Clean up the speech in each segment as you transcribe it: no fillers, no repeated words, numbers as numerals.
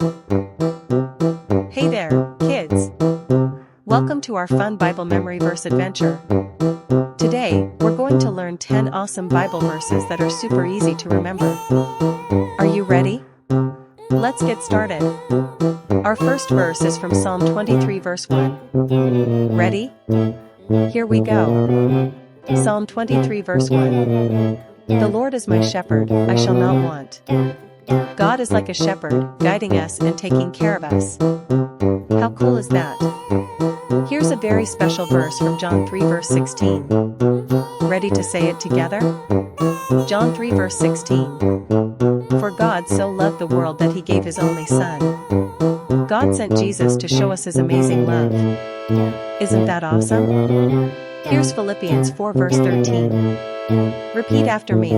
Hey there, kids! Welcome to our fun Bible memory verse adventure. Today, we're going to learn 10 awesome Bible verses that are super easy to remember. Are you ready? Let's get started. Our first verse is from Psalm 23 verse 1. Ready? Here we go. Psalm 23 verse 1. The Lord is my shepherd, I shall not want. God is like a shepherd, guiding us and taking care of us. How cool is that? Here's a very special verse from John 3 verse 16. Ready to say it together? John 3 verse 16. For God so loved the world that he gave his only Son. God sent Jesus to show us his amazing love. Isn't that awesome? Here's Philippians 4 verse 13. Repeat after me.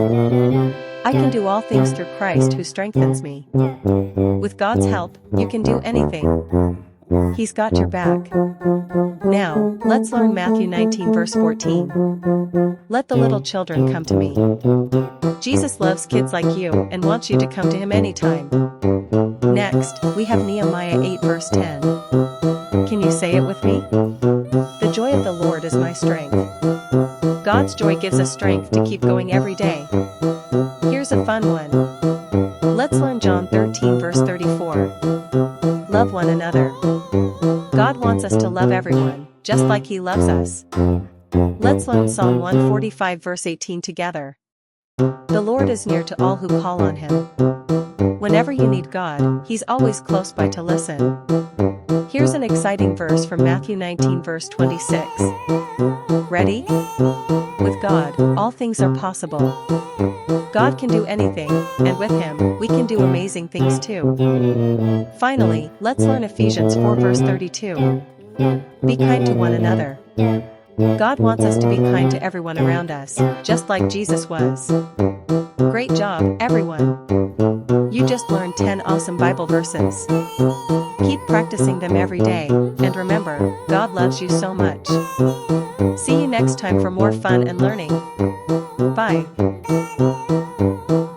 I can do all things through Christ who strengthens me. With God's help, you can do anything. He's got your back. Now, let's learn Matthew 19 verse 14. Let the little children come to me. Jesus loves kids like you and wants you to come to him anytime. Next, we have Nehemiah 8 verse 10. Can you say it with me? The joy of the Lord is my strength. God's joy gives us strength to keep going every day. Here's a fun one. Let's learn John 13 verse 34. Love one another. God wants us to love everyone, just like he loves us. Let's learn Psalm 145 verse 18 together. The Lord is near to all who call on him. Whenever you need God, he's always close by to listen. Here's an exciting verse from Matthew 19 verse 26. Ready? With God, all things are possible. God can do anything, and with him, we can do amazing things too. Finally, let's learn Ephesians 4 verse 32. Be kind to one another. God wants us to be kind to everyone around us, just like Jesus was. Great job, everyone! You just learned 10 awesome Bible verses. Keep practicing them every day, and remember, God loves you so much. See you next time for more fun and learning. Bye!